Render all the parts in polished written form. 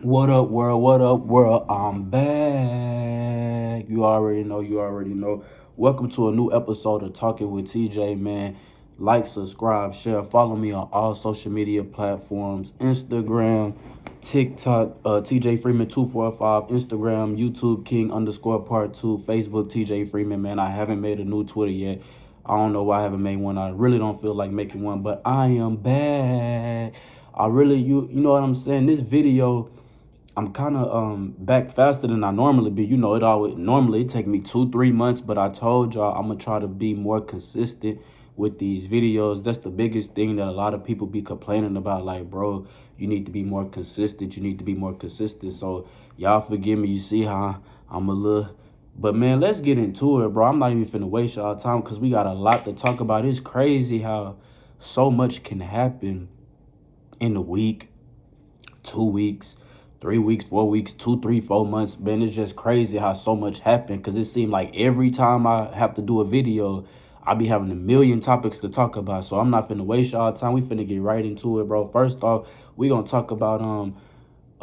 What up, world? What up, world? I'm back. You already know. You already know. Welcome to a new episode of Talking with TJ, man. Like, subscribe, share, follow me on all social media platforms: Instagram, TikTok, TJ Freeman 245, Instagram, YouTube King underscore part two, Facebook TJ Freeman. Man, I haven't made a new Twitter yet. I don't know why I haven't made one. I really don't feel like making one, but I am back. I really, you know what I'm saying. This video. I'm kind of back faster than I normally be. You know, it take me 2-3 months, but I told y'all I'm gonna try to be more consistent with these videos. That's the biggest thing that a lot of people be complaining about. Like, bro, you need to be more consistent. You need to be more consistent. So y'all forgive me. You see how I'm a little. But man, let's get into it, bro. I'm not even finna waste y'all time because we got a lot to talk about. It's crazy how so much can happen in a week, 2 weeks, 3 weeks, 4 weeks, 2, 3, 4 months. Man, it's just crazy how so much happened because it seemed like every time I have to do a video, I be having a million topics to talk about. So I'm not finna waste y'all time. We finna get right into it, bro. First off, we gonna talk about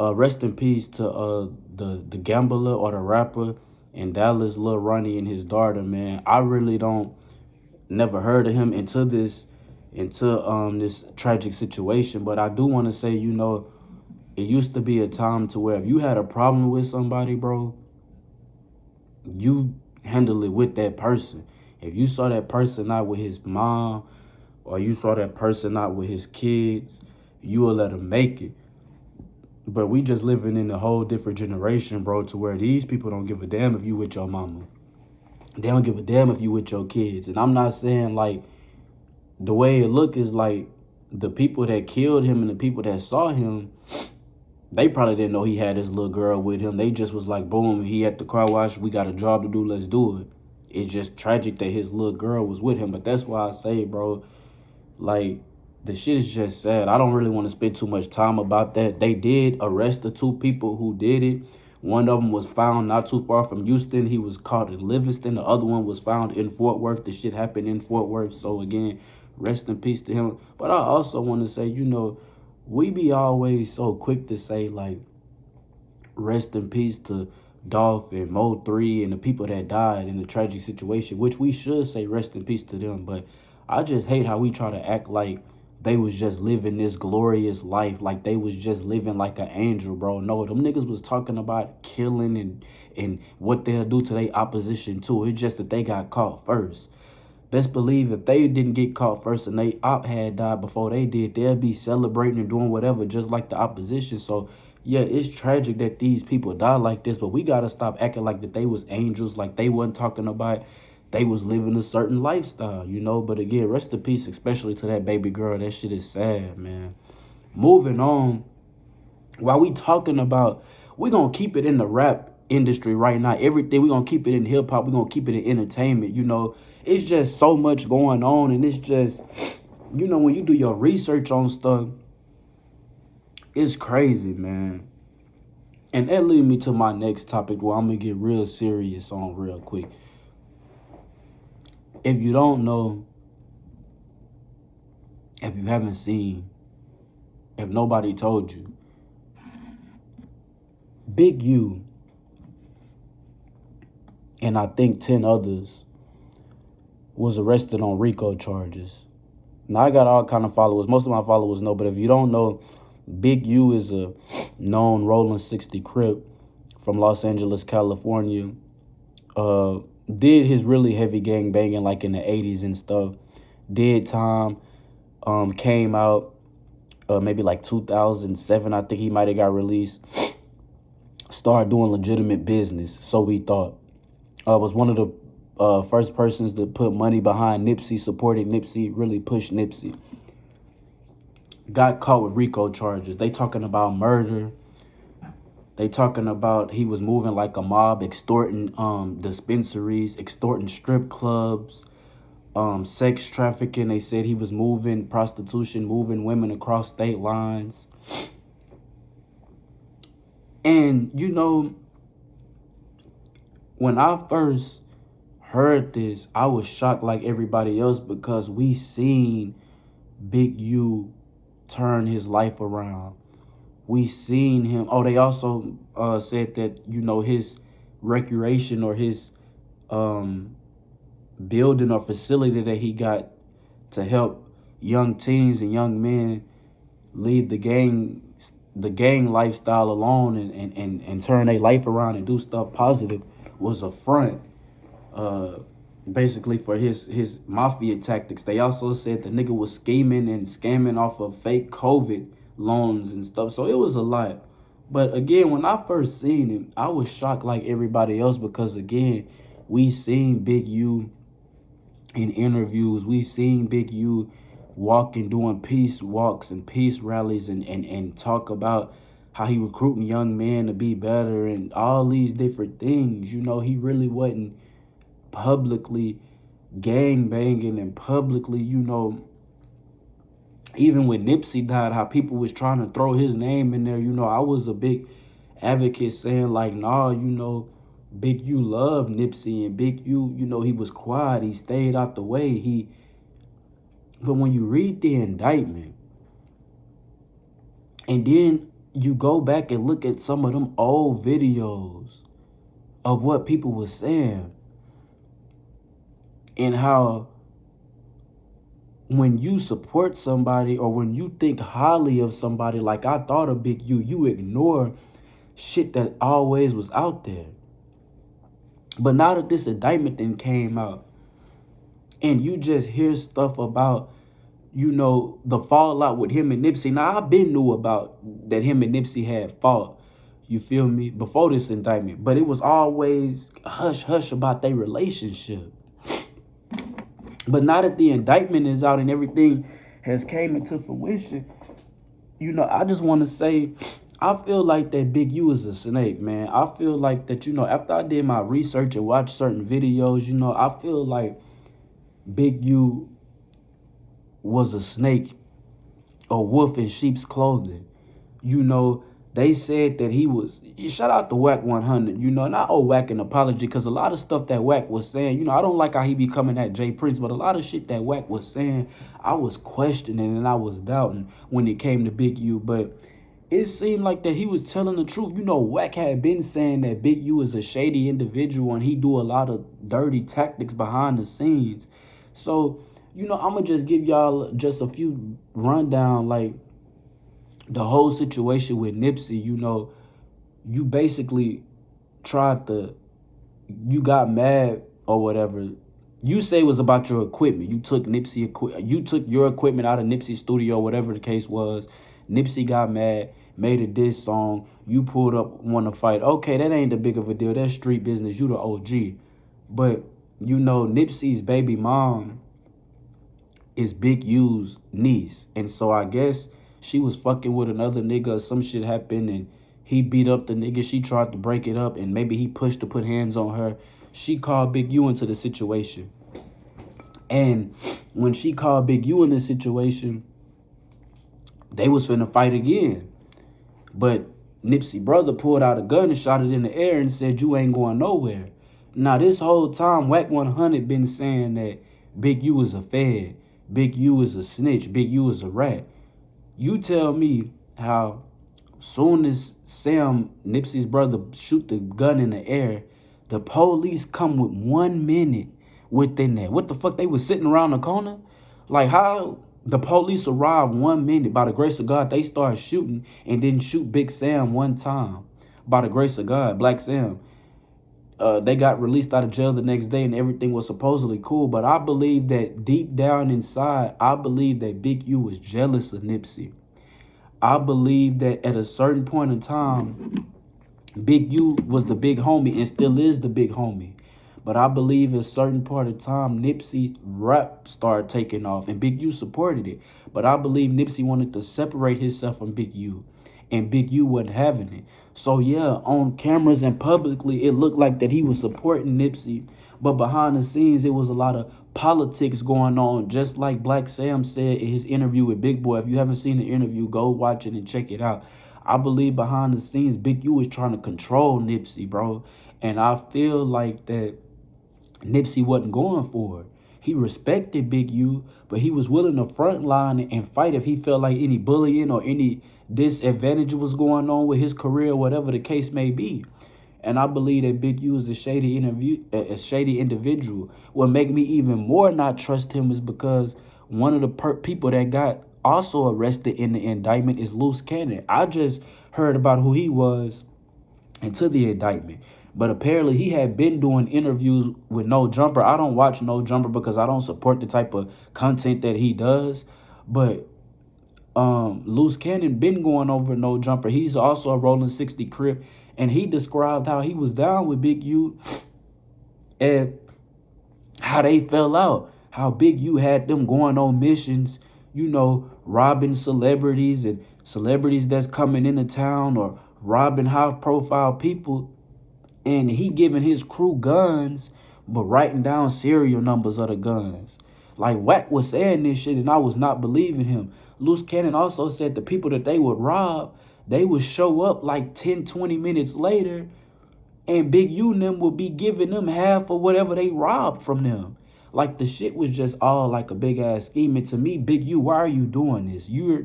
rest in peace to the gambler or the rapper in Dallas, Lil Ronnie and his daughter, man. I really don't never heard of him into this tragic situation. But I do wanna say, it used to be a time to where if you had a problem with somebody, bro, you handle it with that person. If you saw that person out with his mom or you saw that person out with his kids, you will let him make it. But we just living in a whole different generation, bro, to where these people don't give a damn if you with your mama. They don't give a damn if you with your kids. And I'm not saying like the way it look is like the people that killed him and the people that saw him, they probably didn't know he had his little girl with him. They just was like, boom, he at the car wash. We got a job to do. Let's do it. It's just tragic that his little girl was with him. But that's why I say, bro, like, the shit is just sad. I don't really want to spend too much time about that. They did arrest the two people who did it. One of them was found not too far from Houston. He was caught in Livingston. The other one was found in Fort Worth. The shit happened in Fort Worth. So, again, rest in peace to him. But I also want to say, we be always so quick to say like rest in peace to Dolph and Mo 3 and the people that died in the tragic situation, which we should say rest in peace to them. But I just hate how we try to act like they was just living this glorious life, like they was just living like an angel, bro. No, them niggas was talking about killing and what they'll do to their opposition too. It's just that they got caught first. Best believe if they didn't get caught first and they op had died before they did, they'll be celebrating and doing whatever just like the opposition. So yeah, it's tragic that these people die like this, but we gotta stop acting like that they was angels, like they wasn't talking about they was living a certain lifestyle. But again, rest in peace, especially to that baby girl. That shit is sad, man. Moving on, while we talking about, we gonna keep it in the rap industry right now. Everything we gonna keep it in hip hop. We gonna keep it in entertainment. It's just so much going on, and it's just, when you do your research on stuff, it's crazy, man. And that leads me to my next topic, where I'm gonna get real serious on real quick. If you don't know, if you haven't seen, if nobody told you, Big U and I think 10 others was arrested on RICO charges. Now I got all kind of followers. Most of my followers know, but if you don't know, Big U is a known Rolling 60 Crip from Los Angeles, California. Did his really heavy gang banging like in the 80s and stuff. Did time. Came out maybe like 2007. I think he might have got released. Started doing legitimate business, so we thought. Was one of the first persons to put money behind Nipsey, supported Nipsey, really pushed Nipsey. Got caught with RICO charges. They talking about murder. They talking about he was moving like a mob, extorting dispensaries, extorting strip clubs, sex trafficking. They said he was moving prostitution, moving women across state lines. And when I first heard this, I was shocked like everybody else because we seen Big U turn his life around. we seen him. Oh, they also said that, you know, his recreation or his um building or facility that he got to help young teens and young men leave the gang lifestyle alone and turn their life around and do stuff positive was a front, uh basically, for his mafia tactics. They also said the nigga was scheming and scamming off of fake COVID loans and stuff. So it was a lot. But again, when I first seen him, I was shocked like everybody else, because again, we seen Big U in interviews. We seen Big U walking, doing peace walks and peace rallies, and talk about how he recruiting young men to be better and all these different things. You know, he really wasn't publicly gang banging and publicly, you know, even when Nipsey died, how people was trying to throw his name in there. You know, I was a big advocate saying like, nah, you know, Big U loved Nipsey, and Big U, you know, he was quiet. He stayed out the way. But when you read the indictment and then you go back and look at some of them old videos of what people were saying, and how when you support somebody or when you think highly of somebody, like I thought of Big U, you ignore shit that always was out there. But now that this indictment then came out, and you just hear stuff about, you know, the fallout with him and Nipsey. Now, I've been knew about that him and Nipsey had fought, you feel me, before this indictment. But it was always hush-hush about their relationship. But now that the indictment is out and everything has came into fruition, you know, I just want to say, I feel like that Big U is a snake, man. I feel like that, you know, after I did my research and watched certain videos, you know, I feel like Big U was a snake, a wolf in sheep's clothing. You know, they said that he was, shout out to Wack 100, you know, and I owe Wack an apology, because a lot of stuff that Wack was saying, you know, I don't like how he be coming at Jay Prince, but a lot of shit that Wack was saying, I was questioning and I was doubting when it came to Big U. But it seemed like that he was telling the truth. You know, Wack had been saying that Big U is a shady individual and he do a lot of dirty tactics behind the scenes. So, you know, I'm going to just give y'all just a few rundown, like, the whole situation with Nipsey. You know, you basically you got mad or whatever. You say it was about your equipment. You took your equipment out of Nipsey's studio, whatever the case was. Nipsey got mad, made a diss song. You pulled up, want to fight. Okay, that ain't that big of a deal. That's street business. You the OG. But, you know, Nipsey's baby mom is Big U's niece. And so I guess she was fucking with another nigga or some shit happened and he beat up the nigga. She tried to break it up and maybe he pushed to put hands on her. She called Big U into the situation. And when she called Big U in the situation, they was finna fight again. But Nipsey brother pulled out a gun and shot it in the air and said, you ain't going nowhere. Now, this whole time, Wack 100 been saying that Big U is a fed. Big U is a snitch. Big U is a rat. You tell me how soon as Sam, Nipsey's brother, shoot the gun in the air, the police come with 1 minute within that. What the fuck? They was sitting around the corner? Like, how the police arrived 1 minute, by the grace of God, they started shooting and didn't shoot Big Sam one time. By the grace of God, Black Sam. They got released out of jail the next day and everything was supposedly cool. But I believe that deep down inside, I believe that Big U was jealous of Nipsey. I believe that at a certain point in time, Big U was the big homie and still is the big homie. But I believe at a certain part of time, Nipsey rap started taking off and Big U supported it. But I believe Nipsey wanted to separate himself from Big U. And Big U wasn't having it. So yeah, on cameras and publicly, it looked like that he was supporting Nipsey. But behind the scenes, it was a lot of politics going on. Just like Black Sam said in his interview with Big Boy. If you haven't seen the interview, go watch it and check it out. I believe behind the scenes, Big U is trying to control Nipsey, bro. And I feel like that Nipsey wasn't going for it. He respected Big U, but he was willing to front line and fight if he felt like any bullying or any disadvantage was going on with his career, whatever the case may be. And I believe that Big U is a shady individual. What make me even more not trust him is because one of the people that got also arrested in the indictment is Loose Cannon. I just heard about who he was into the indictment. But apparently he had been doing interviews with No Jumper. I don't watch No Jumper because I don't support the type of content that he does. But Loose Cannon been going over No Jumper. He's also a Rolling 60 Crip. And he described how he was down with Big U and how they fell out. How Big U had them going on missions, robbing celebrities and celebrities that's coming into town or robbing high profile people. And he giving his crew guns, but writing down serial numbers of the guns. Like Wack was saying this shit and I was not believing him. Loose Cannon also said the people that they would rob, they would show up like 10, 20 minutes later and Big U and them would be giving them half of whatever they robbed from them. Like the shit was just all like a big ass scheme. And to me, Big U, why are you doing this? You're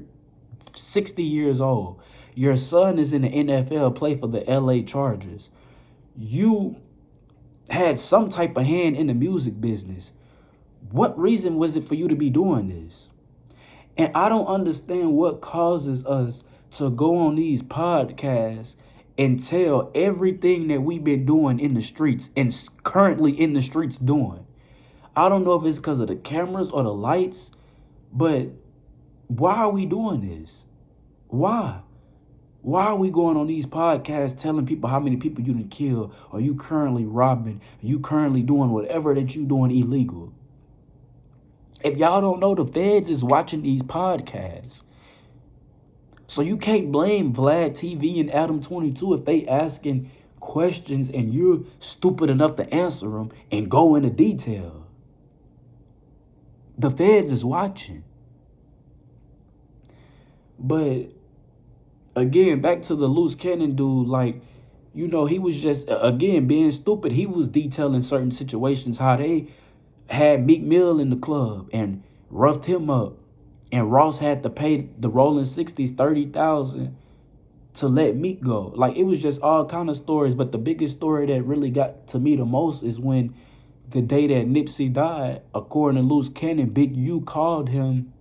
60 years old. Your son is in the NFL, play for the LA Chargers. You had some type of hand in the music business. What reason was it for you to be doing this? And I don't understand what causes us to go on these podcasts and tell everything that we've been doing in the streets and currently in the streets doing. I don't know if it's because of the cameras or the lights, but why are we doing this? Why? Why are we going on these podcasts telling people how many people you done killed, or you currently robbing, or you currently doing whatever that you doing illegal? If y'all don't know, the feds is watching these podcasts. So you can't blame Vlad TV and Adam 22 if they asking questions and you're stupid enough to answer them and go into detail. The feds is watching. But again, back to the Loose Cannon dude, like, he was just, again, being stupid. He was detailing certain situations, how they had Meek Mill in the club and roughed him up. And Ross had to pay the Rolling 60s $30,000 to let Meek go. Like, it was just all kind of stories. But the biggest story that really got to me the most is when the day that Nipsey died, according to Loose Cannon, Big U called him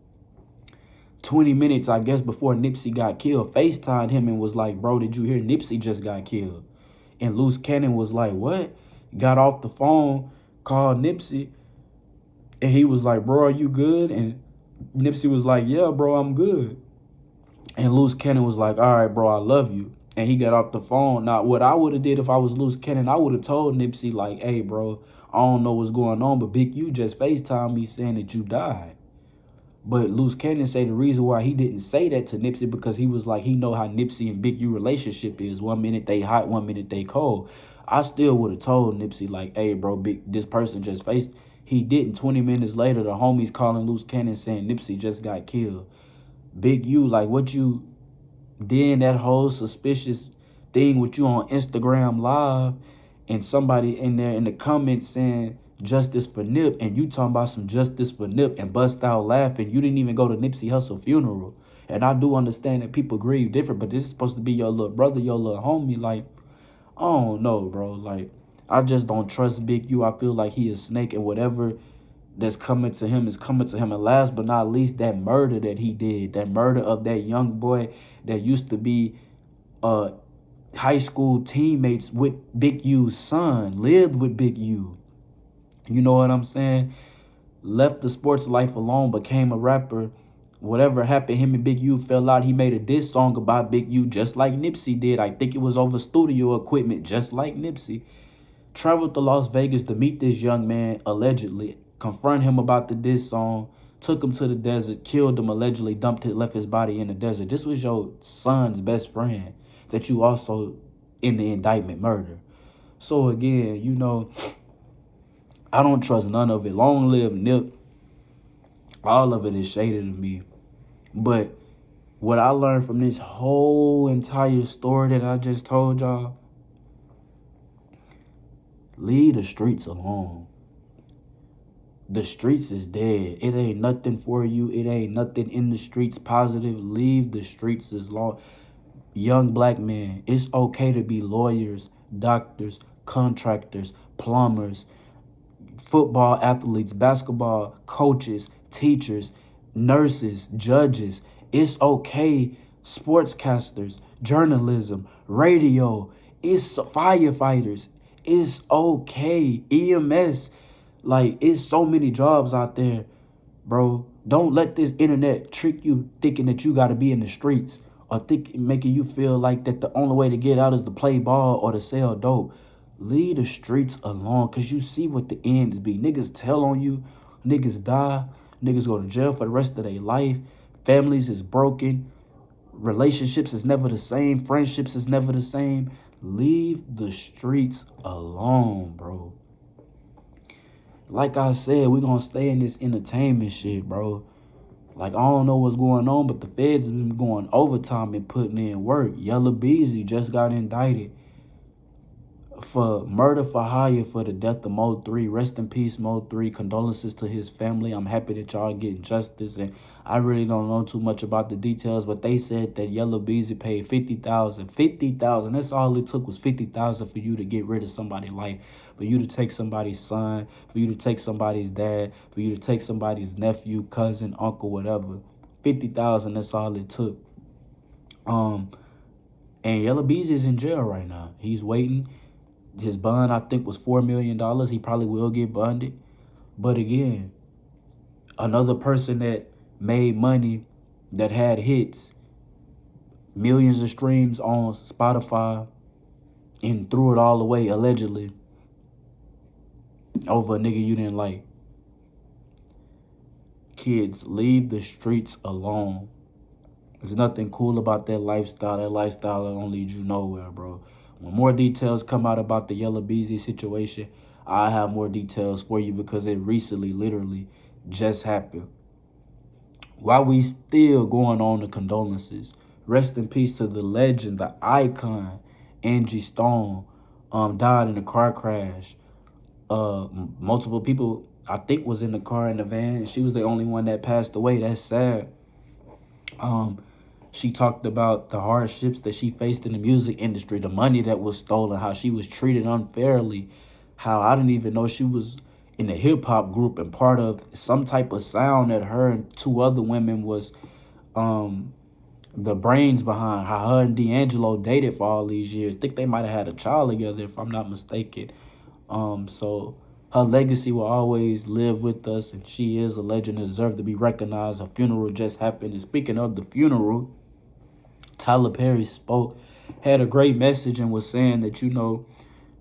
20 minutes, I guess, before Nipsey got killed, FaceTimed him and was like, bro, did you hear Nipsey just got killed? And Loose Cannon was like, what? Got off the phone, called Nipsey, and he was like, bro, are you good? And Nipsey was like, yeah, bro, I'm good. And Loose Cannon was like, all right, bro, I love you. And he got off the phone. Now, what I would have did if I was Loose Cannon, I would have told Nipsey, like, hey, bro, I don't know what's going on, but Big U just FaceTimed me saying that you died. But Loose Cannon say the reason why he didn't say that to Nipsey because he was like, he know how Nipsey and Big U relationship is. 1 minute they hot, 1 minute they cold. I still would have told Nipsey like, hey, bro, this person just faced. He didn't. 20 minutes later, the homies calling Loose Cannon saying Nipsey just got killed. Big U, like what you did, that whole suspicious thing with you on Instagram Live and somebody in there in the comments saying justice for Nip, and you talking about some justice for Nip and bust out laughing. You didn't even go to Nipsey Hussle funeral. And I do understand that people grieve different, but this is supposed to be your little brother, your little homie. Like, I don't know, bro. Like, I just don't trust Big U. I feel like he is snake, and whatever that's coming to him is coming to him. And last but not least, that murder that he did, that murder of that young boy that used to be high school teammates with Big U's son, lived with Big U. You know what I'm saying? Left the sports life alone, became a rapper. Whatever happened, him and Big U fell out. He made a diss song about Big U just like Nipsey did. I think it was over studio equipment, just like Nipsey. Traveled to Las Vegas to meet this young man, allegedly. Confront him about the diss song. Took him to the desert, killed him, allegedly dumped it, left his body in the desert. This was your son's best friend that you also in the indictment murder. So again, I don't trust none of it. Long live Nip. All of it is shady to me. But what I learned from this whole entire story that I just told y'all, leave the streets alone. The streets is dead. It ain't nothing for you. It ain't nothing in the streets positive. Leave the streets as long. Young black men, it's okay to be lawyers, doctors, contractors, plumbers, football athletes, basketball coaches, teachers, nurses, judges. It's okay. Sportscasters, journalism, radio. It's firefighters. It's okay. EMS. Like, it's so many jobs out there, bro. Don't let this internet trick you thinking that you got to be in the streets, or making you feel like that the only way to get out is to play ball or to sell dope. Leave the streets alone, because you see what the end is be. Niggas tell on you. Niggas die. Niggas go to jail for the rest of their life. Families is broken. Relationships is never the same. Friendships is never the same. Leave the streets alone, bro. Like I said, we're gonna stay in this entertainment shit, bro. Like, I don't know what's going on, but the feds have been going overtime and putting in work. Yella Beezy just got indicted for murder for hire for the death of Mo 3. Rest in peace, Mo 3. Condolences to his family. I'm happy that y'all getting justice. And I really don't know too much about the details, but they said that Yella Beezy paid $50,000. $50,000. That's all it took, was $50,000 for you to get rid of somebody's life, for you to take somebody's son, for you to take somebody's dad, for you to take somebody's nephew, cousin, uncle, whatever. 50,000. That's all it took. And Yella Beezy is in jail right now. He's waiting. His bond, I think, was $4 million. He probably will get bonded. But again, another person that made money, that had hits, millions of streams on Spotify, and threw it all away, allegedly, over a nigga you didn't like. Kids, leave the streets alone. There's nothing cool about that lifestyle. That lifestyle will only lead you nowhere, bro. When more details come out about the Yella Beezy situation, I have more details for you, because it recently, literally, just happened. While we still going on the condolences, rest in peace to the legend, the icon, Angie Stone, died in a car crash. Multiple people, I think, was in the car, in the van, and she was the only one that passed away. That's sad. She talked about the hardships that she faced in the music industry, the money that was stolen, how she was treated unfairly, how I didn't even know she was in a hip hop group and part of some type of sound that her and two other women was the brains behind, how her and D'Angelo dated for all these years. I think they might have had a child together, if I'm not mistaken. So her legacy will always live with us, and she is a legend and deserves to be recognized. Her funeral just happened. And speaking of the funeral, Tyler Perry spoke, had a great message, and was saying that,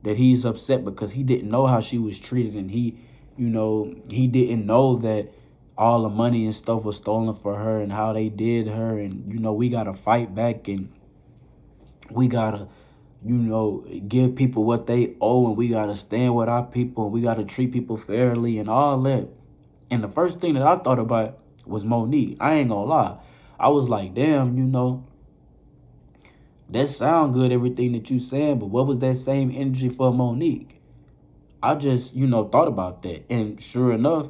that he's upset because he didn't know how she was treated, and he didn't know that all the money and stuff was stolen for her, and how they did her, and we gotta fight back, and we gotta give people what they owe, and we gotta stand with our people, and we gotta treat people fairly and all that. And the first thing that I thought about was Monique. I ain't gonna lie. I was like, damn, that sound good, everything that you saying, but what was that same energy for Monique? I just, thought about that. And sure enough,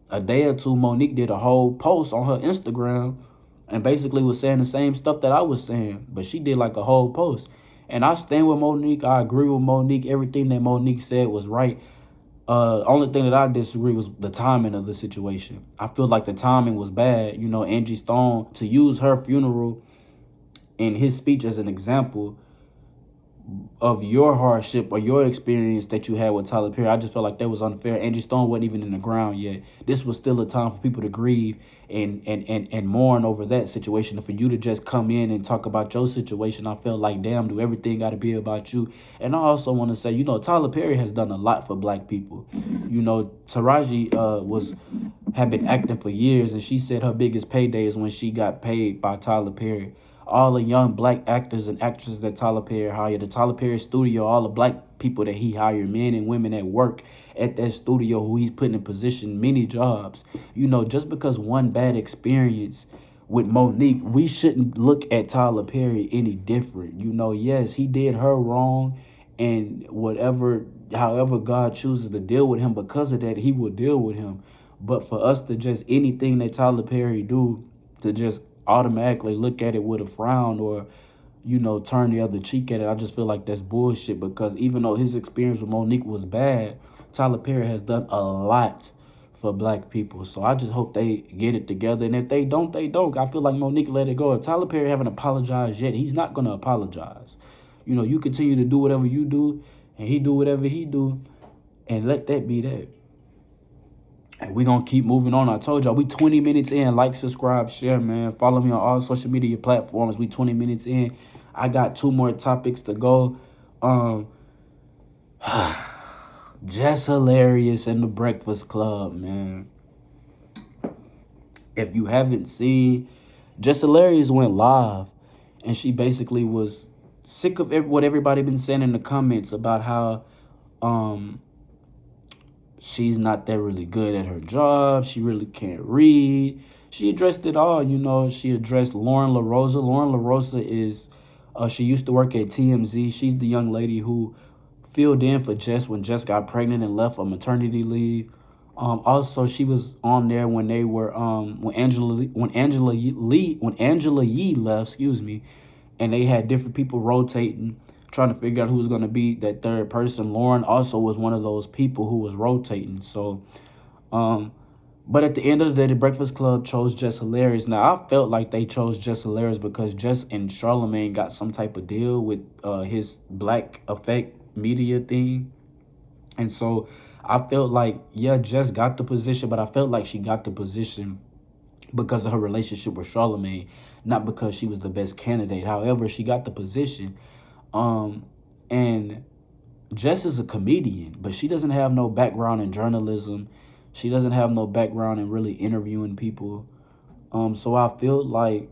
a day or two, Monique did a whole post on her Instagram and basically was saying the same stuff that I was saying, but she did like a whole post. And I stand with Monique. I agree with Monique. Everything that Monique said was right. Only thing that I disagree was the timing of the situation. I feel like the timing was bad. Angie Stone, to use her funeral in his speech as an example of your hardship or your experience that you had with Tyler Perry, I just felt like that was unfair. Angie Stone wasn't even in the ground yet. This was still a time for people to grieve and mourn over that situation. And for you to just come in and talk about your situation, I felt like, damn, do everything got to be about you? And I also want to say, Tyler Perry has done a lot for black people. Taraji had been acting for years, and she said her biggest payday is when she got paid by Tyler Perry. All the young black actors and actresses that Tyler Perry hired, the Tyler Perry studio, all the black people that he hired, men and women that work at that studio, who he's putting in position, many jobs. Just because one bad experience with Monique, we shouldn't look at Tyler Perry any different. Yes, he did her wrong, and however God chooses to deal with him because of that, he will deal with him. But for us to just anything that Tyler Perry do to just automatically look at it with a frown or turn the other cheek at it, I just feel like that's bullshit because even though his experience with Monique was bad, Tyler Perry has done a lot for black people. So I just hope they get it together. And if they don't, they don't. I feel like Monique let it go. If Tyler Perry haven't apologized yet, he's not going to apologize. You continue to do whatever you do and he do whatever he do and let that be that. And we're going to keep moving on. I told y'all, we 20 minutes in. Like, subscribe, share, man. Follow me on all social media platforms. We 20 minutes in. I got 2 more topics to go. Jess Hilarious and the Breakfast Club, man. If you haven't seen, Jess Hilarious went live. And she basically was sick of what everybody been saying in the comments about how she's not that really good at her job. She really can't read. She addressed it all, She addressed Lauren LaRosa. Lauren LaRosa is, she used to work at TMZ. She's the young lady who filled in for Jess when Jess got pregnant and left on maternity leave. Also, she was on there when they were when Angela Yee left, excuse me, and they had different people rotating, trying to figure out who was going to be that third person. Lauren also was one of those people who was rotating. So, but at the end of the day, the Breakfast Club chose Jess Hilarious. Now, I felt like they chose Jess Hilarious because Jess and Charlamagne got some type of deal with his Black Effect media thing. And so I felt like, yeah, Jess got the position, but I felt like she got the position because of her relationship with Charlamagne, not because she was the best candidate. However, she got the position. And Jess is a comedian, but she doesn't have no background in journalism. She doesn't have no background in really interviewing people. So I feel like,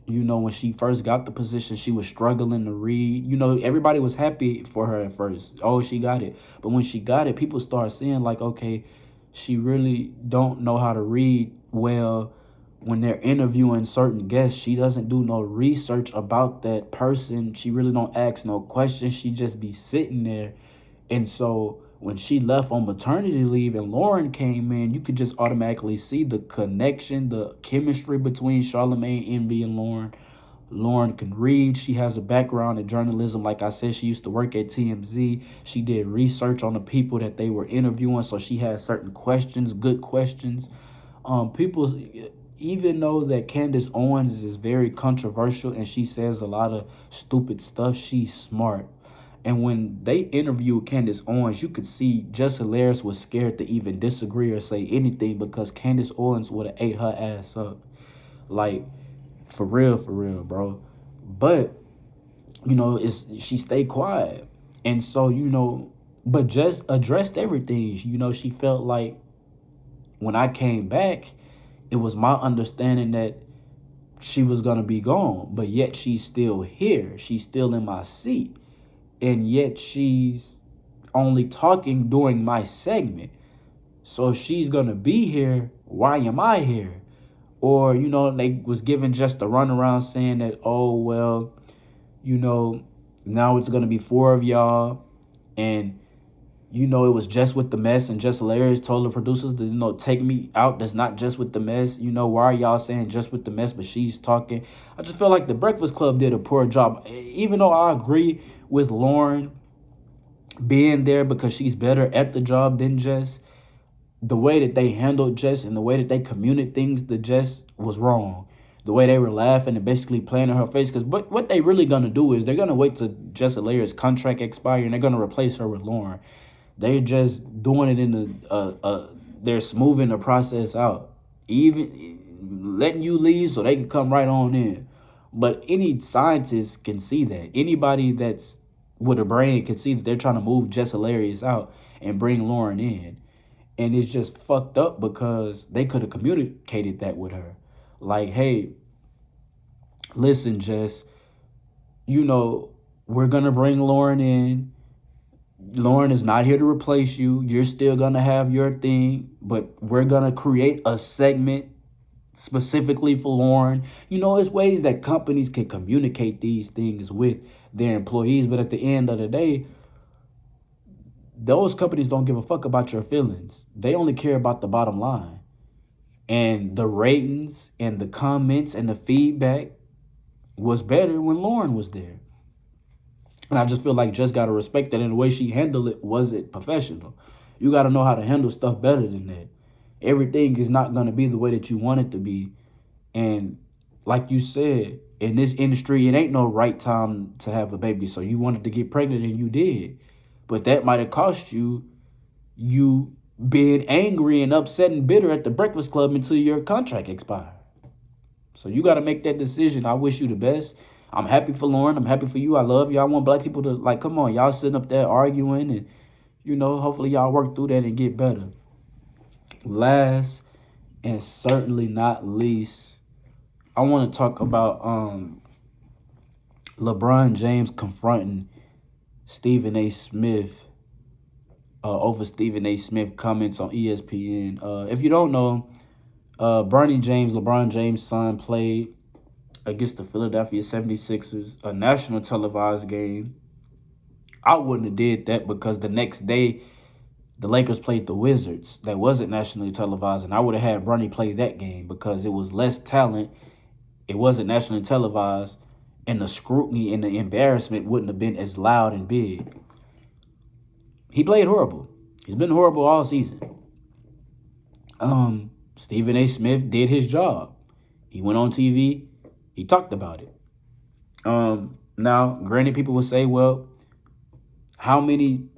when she first got the position, she was struggling to read. Everybody was happy for her at first. Oh, she got it. But when she got it, people start saying like, okay, she really don't know how to read well. When they're interviewing certain guests, she doesn't do no research about that person. She really don't ask no questions. She just be sitting there. And so when she left on maternity leave and Lauren came in, you could just automatically see the connection, the chemistry between Charlamagne, Envy, and Lauren. Lauren can read. She has a background in journalism. Like I said, she used to work at TMZ. She did research on the people that they were interviewing. So she had certain questions, good questions. People even know that Candace Owens is very controversial and she says a lot of stupid stuff, she's smart. And when they interviewed Candace Owens, you could see Jess Hilarious was scared to even disagree or say anything because Candace Owens would have ate her ass up. Like, for real, bro. But, she stayed quiet. And so, but Jess addressed everything. She felt like when I came back, it was my understanding that she was going to be gone, but yet she's still here. She's still in my seat. And yet she's only talking during my segment. So if she's going to be here, why am I here? Or, they was giving just a runaround saying that, oh, well, now it's going to be 4 of y'all. And it was Just with the Mess, and Jess Hilarious told the producers to, take me out. That's not Just with the Mess. Why are y'all saying Just with the Mess, but she's talking? I just feel like the Breakfast Club did a poor job. Even though I agree with Lauren being there because she's better at the job than Jess, the way that they handled Jess and the way that they communicated things to Jess was wrong. The way they were laughing and basically playing in her face. Because what they really going to do is they're going to wait till Jess Hilarious' contract expire and they're going to replace her with Lauren. They're just doing it in they're smoothing the process out. Even letting you leave so they can come right on in. But any scientist can see that. Anybody that's with a brain can see that they're trying to move Jess Hilarious out and bring Lauren in. And it's just fucked up because they could have communicated that with her. Like, hey, listen, Jess, we're going to bring Lauren in. Lauren is not here to replace you. You're still going to have your thing, but we're going to create a segment specifically for Lauren. It's ways that companies can communicate these things with their employees, but at the end of the day, those companies don't give a fuck about your feelings. They only care about the bottom line. And the ratings and the comments and the feedback was better when Lauren was there. And I just feel like just gotta respect that, and the way she handled it wasn't professional. You gotta know how to handle stuff better than that. Everything is not gonna be the way that you want it to be. And like you said, in this industry, it ain't no right time to have a baby. So you wanted to get pregnant and you did. But that might have cost you being angry and upset and bitter at the Breakfast Club until your contract expired. So you got to make that decision. I wish you the best. I'm happy for Lauren. I'm happy for you. I love you. I want black people to, like, come on, y'all sitting up there arguing, and hopefully y'all work through that and get better. Last and certainly not least, I want to talk about LeBron James confronting Stephen A. Smith over Stephen A. Smith comments on ESPN. If you don't know, LeBron James' son, played against the Philadelphia 76ers, a national televised game. I wouldn't have did that because the next day the Lakers played the Wizards. That wasn't nationally televised, and I would have had Bronny play that game because it was less talent. It wasn't nationally televised, and the scrutiny and the embarrassment wouldn't have been as loud and big. He played horrible. He's been horrible all season. Stephen A. Smith did his job. He went on TV. He talked about it. Now, granted, people will say, well, how many,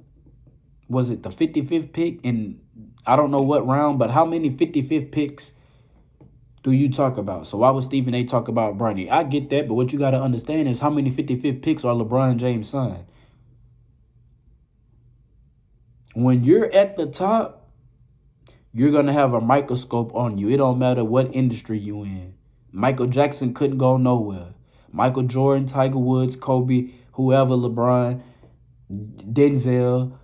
was it the 55th pick? And I don't know what round, but how many 55th picks do you talk about? So why would Stephen A. talk about Bronny? I get that, but what you got to understand is how many 55th picks are LeBron James' son? When you're at the top, you're going to have a microscope on you. It don't matter what industry you in. Michael Jackson couldn't go nowhere. Michael Jordan, Tiger Woods, Kobe, whoever, LeBron, Denzel,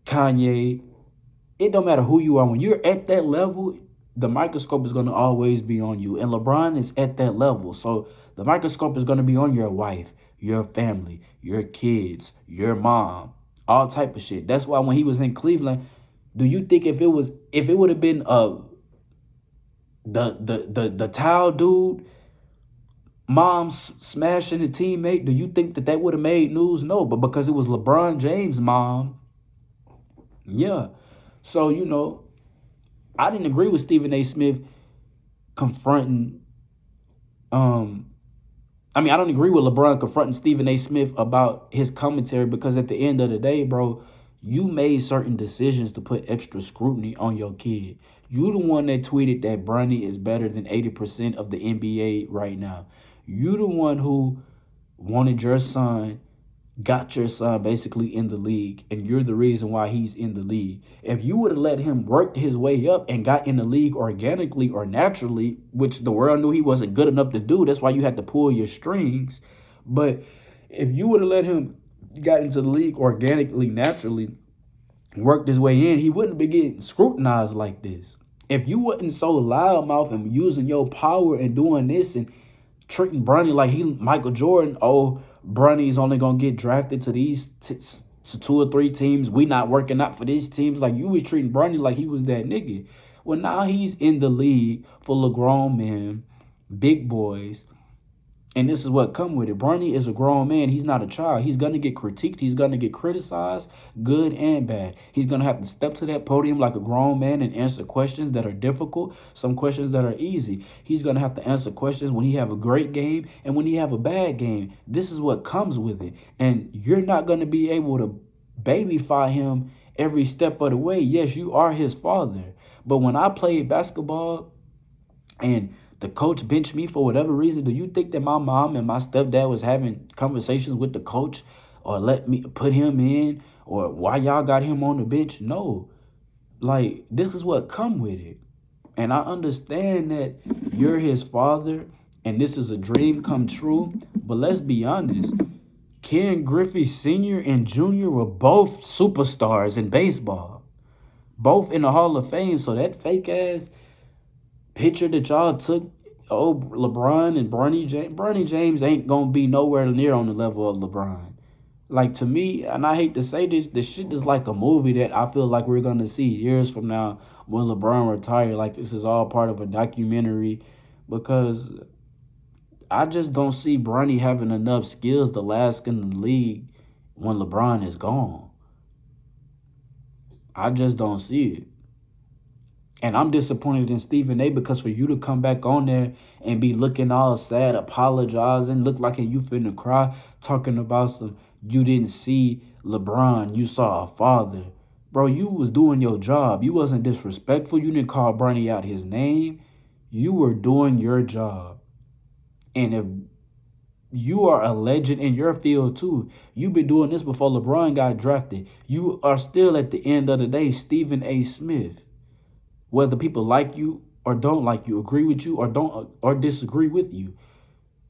Kanye. It don't matter who you are. When you're at that level, the microscope is going to always be on you. And LeBron is at that level. So the microscope is going to be on your wife, your family, your kids, your mom, all type of shit. That's why when he was in Cleveland, do you think if it would have been the towel dude, mom smashing a teammate, do you think that would have made news? No, but because it was LeBron James' mom, yeah. So, I didn't agree with Stephen A. Smith confronting, I don't agree with LeBron confronting Stephen A. Smith about his commentary, because at the end of the day, bro, you made certain decisions to put extra scrutiny on your kid. You the one that tweeted that Bronny is better than 80% of the NBA right now. You the one who wanted your son, got your son basically in the league, and you're the reason why he's in the league. If you would have let him work his way up and got in the league organically or naturally, which the world knew he wasn't good enough to do, that's why you had to pull your strings. But if you would have let him got into the league organically, naturally, worked his way in, he wouldn't be getting scrutinized like this. If you wasn't so loudmouth and using your power and doing this and treating Bronny like he Michael Jordan, oh, Bronny's only gonna get drafted to these to 2 or 3 teams. We not working out for these teams. Like, you was treating Bronny like he was that nigga. Well, now he's in the league full of grown men, big boys, and this is what come with it. Bronny is a grown man. He's not a child. He's going to get critiqued. He's going to get criticized, good and bad. He's going to have to step to that podium like a grown man and answer questions that are difficult, some questions that are easy. He's going to have to answer questions when he have a great game and when he have a bad game. This is what comes with it. And you're not going to be able to babyfy him every step of the way. Yes, you are his father. But when I played basketball and the coach benched me for whatever reason, do you think that my mom and my stepdad was having conversations with the coach or let me put him in or why y'all got him on the bench? No. Like, this is what come with it. And I understand that you're his father and this is a dream come true. But let's be honest. Ken Griffey Sr. and Jr. were both superstars in baseball. Both in the Hall of Fame. So that fake ass picture that y'all took, LeBron and Bronny James ain't gonna be nowhere near on the level of LeBron. Like, to me, and I hate to say this shit is like a movie that I feel like we're gonna see years from now when LeBron retire. Like, this is all part of a documentary, because I just don't see Bronny having enough skills to last in the league when LeBron is gone. I just don't see it. And I'm disappointed in Stephen A, because for you to come back on there and be looking all sad, apologizing, look like you finna cry, talking about some, you didn't see LeBron, you saw a father. Bro, you was doing your job. You wasn't disrespectful. You didn't call Bronny out his name. You were doing your job. And if you are a legend in your field too, you've been doing this before LeBron got drafted. You are still, at the end of the day, Stephen A. Smith. Whether people like you or don't like you, agree with you or don't, or disagree with you,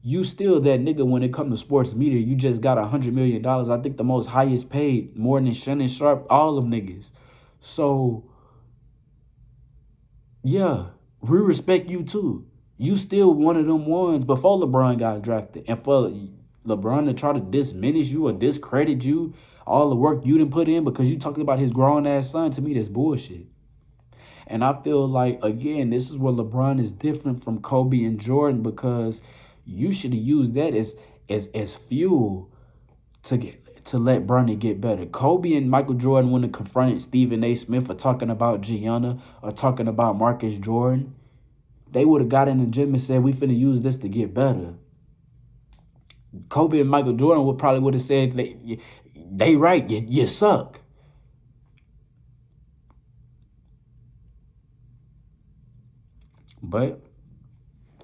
you still that nigga when it comes to sports media. You just got $100 million. I think the most highest paid, more than Shannon Sharp, all them niggas. So yeah, we respect you too. You still one of them ones before LeBron got drafted. And for LeBron to try to diminish you or discredit you, all the work you didn't put in because you talking about his grown ass son, to me, that's bullshit. And I feel like, again, this is where LeBron is different from Kobe and Jordan, because you should have used that as fuel to let Bronny get better. Kobe and Michael Jordan wouldn't have confronted Stephen A. Smith for talking about Gianna or talking about Marcus Jordan. They would have got in the gym and said, we finna use this to get better. Kobe and Michael Jordan would have said, they right, you suck. But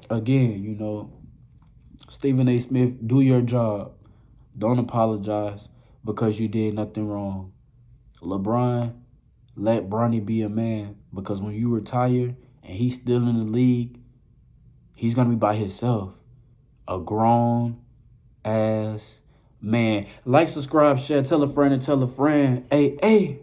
again, Stephen A. Smith, do your job. Don't apologize because you did nothing wrong. LeBron, let Bronny be a man, because when you retire and he's still in the league, he's going to be by himself. A grown ass man. Like, subscribe, share, tell a friend, and tell a friend. Hey, hey.